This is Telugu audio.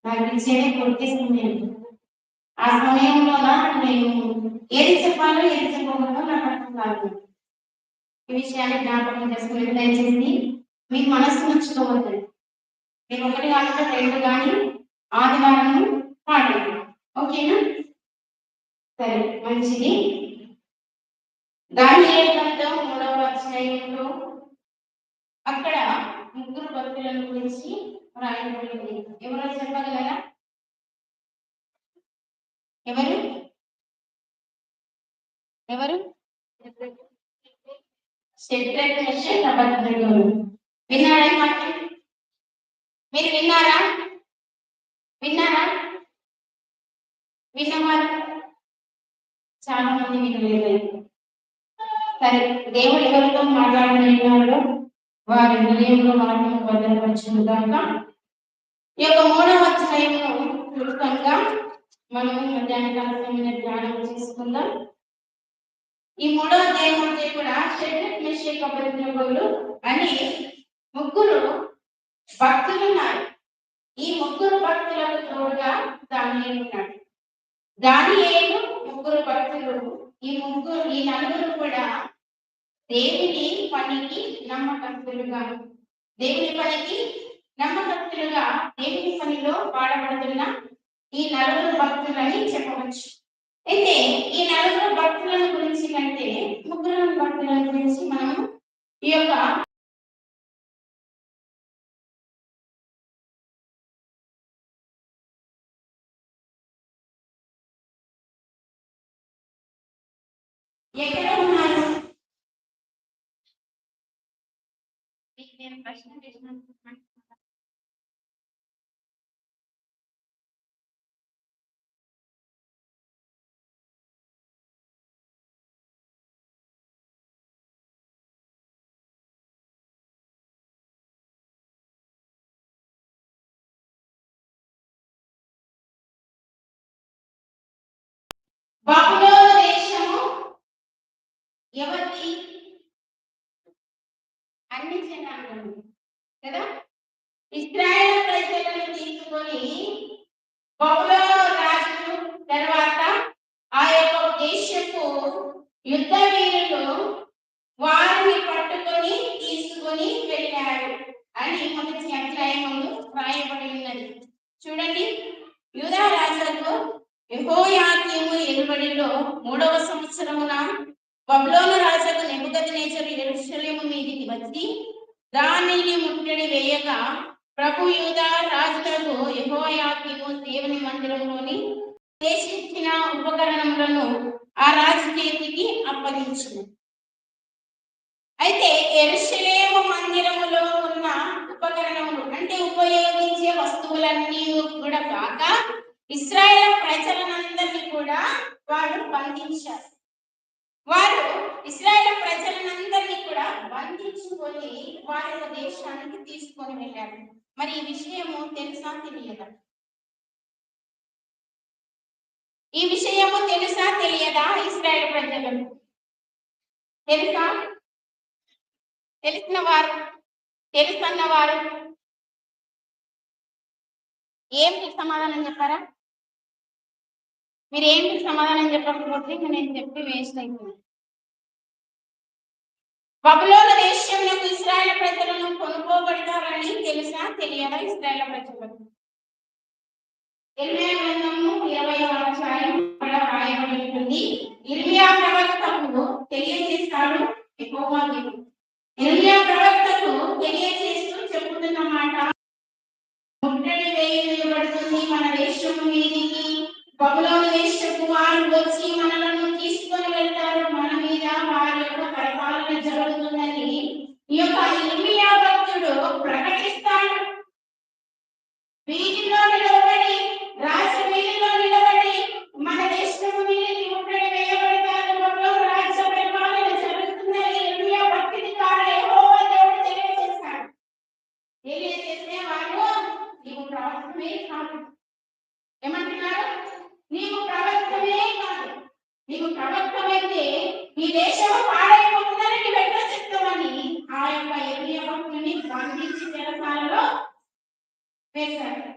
నాకు ఇచ్చేదే కొట్టేసింది. ఆ సమయంలో నేను ఏది చెప్పాలో ఏది చెప్పకూడదో నాకు అర్థం కాదు. ఈ విషయాన్ని జ్ఞాపకం చేసుకుని దయచేసి మీ మనసు నచ్చుకోవద్దండి. మీరు ఒకటి కాకుండా 2 కానీ ఆదివారం పాడండి. ఓకేనా? సరే, మంచిది. దానియేలు గ్రంథం 3వ అధ్యాయంలో అక్కడ 3 భక్తులను గురించి రాయబడింది. ఎవరో చెప్పగలరా? ఎవరు ఎవరు? షడ్రక్, మెషక్, అబేద్నెగో. విన్నారా ఈ మాట? మీరు విన్నారా? విన్నవారు చాలా మంది వినలేదు. సరే, దేవుడు ఎవరితో మాట్లాడలేనాడో వారి హృదయంలో మాటను భద్రపరచుగాక. ఈ యొక్క 3వ అధ్యాయంలో క్లుప్తంగా మనం మధ్యాహ్న కాల సమయంలో ధ్యానం చేసుకుందాం. ఈ 3వ అధ్యాయం అంటే కూడా షడ్రక్, మెషక్, అబేద్నెగోలు అని 3 భక్తులు ఉన్నారు. ఈ 3 భక్తులకు తోడుగా దానియేలు ఉన్నాడు. దానియేలు 3 భక్తులు. ఈ 4 కూడా దేవుని పనికి నమ్మకస్తులుగా దేవుని పనిలో వాడబడుతున్న ఈ 4 భక్తులని చెప్పవచ్చు. అయితే ఈ 4 భక్తుల గురించి కంటే 3 భక్తుల గురించి మనం ఈ యొక్క ఎక్కడ ఉన్నారు నేను ప్రశ్న చేసినాను. బబులోను దేశము ఎవరిది? అన్ని జనాంగము కదా. ఇశ్రాయేలు ప్రజలను తీసుకొని బబులోను రాజు తర్వాత ఆ యొక్క దేశపు యుద్ధ వీరులు వారిని పట్టుకొని తీసుకొని వెళ్ళారు అని మొదటి అధ్యాయంలో రాయబడి ఉన్నది. చూడండి, యూదా రాజులకు యెహోయాకీము ఏలుబడిలో 3వ సంవత్సరమున బబులోను రాజుకు నెబుకద్నెజరు యెరూషలేము మీదికి వచ్చి దానిని ముట్టడి వేయగా ప్రభు యూదా రాజులకు యెహోయాకీము దేవుని మందిరంలోని ఉద్దేశించిన ఉపకరణములను ఆ రాజు చేతికి అప్పగించింది. అయితే యెరూషలేము మందిరములో ఉన్న ఉపకరణములు అంటే ఉపయోగించే వస్తువులన్నీ కూడా కాక ఇశ్రాయేలు ప్రజలందరినీ కూడా వారు బంధించారు. వారు ఇశ్రాయేలు ప్రజలందరినీ కూడా బంధించుకొని వారి దేశానికి తీసుకొని వెళ్ళారు. మరి ఈ విషయము తెలుసా తెలియదా? ఈ విషయము తెలుసా తెలియదా? ఇశ్రాయేలు ప్రజలకు తెలుసా? తెలుసన్నవారు ఏంటి సమాధానం చెప్పారా? మీరు ఏంటి సమాధానం చెప్పకపోతే నేను చెప్పి వేస్ట్ అయిపోయింది. బబులోను దేశంలో ఇశ్రాయేలు ప్రజలను కొనుక్కోబడతారని తెలుసా తెలియదా? ఇశ్రాయేలు ప్రజలకు ఇర్మియా గ్రంథము 20వ అధ్యాయం రాయబడి ఉంటుంది. ఇర్మియా ప్రవక్తకు తెలియజేస్తాడు యెహోవా దేవుడు. ఇర్మియా ప్రవక్తకు తెలియజేస్తూ చెబుతున్న మాట, ముట్టడి వేయబడుతుంది మన దేశం మీదికి. బబులోను దేశపు వారు వచ్చి మనలను తీసుకొని వెళ్తారు. మన మీద వారి యొక్క పరిపాలన జరుగుతుందని ఈ యొక్క ఇర్మియా భక్తుడు ప్రకటిస్తాడు. వీధిలో నిలబడి, రాజవీధిలో నిలబడి మన దేశము మీదకి ముట్టడి వేయబడతారు, బబులోను రాజ్య పరిపాలన జరుగుతుందని ఇర్మియా భక్తుడి ద్వారా యెహోవా దేవుడు తెలియజేస్తాడు. తెలియజేస్తే వారు నీవు ప్రవక్తమే కాదు. ఏమంటున్నారు? నీవు ప్రవక్తమే కాదు. నీవు ప్రవక్తమైతే ఈ దేశము పాడైపోతుందని నీవు ఎట్లా చెప్తావని ఆ యొక్క ఇర్మియా భక్తుడిని బంధించి చెరసాలలో వేశారు.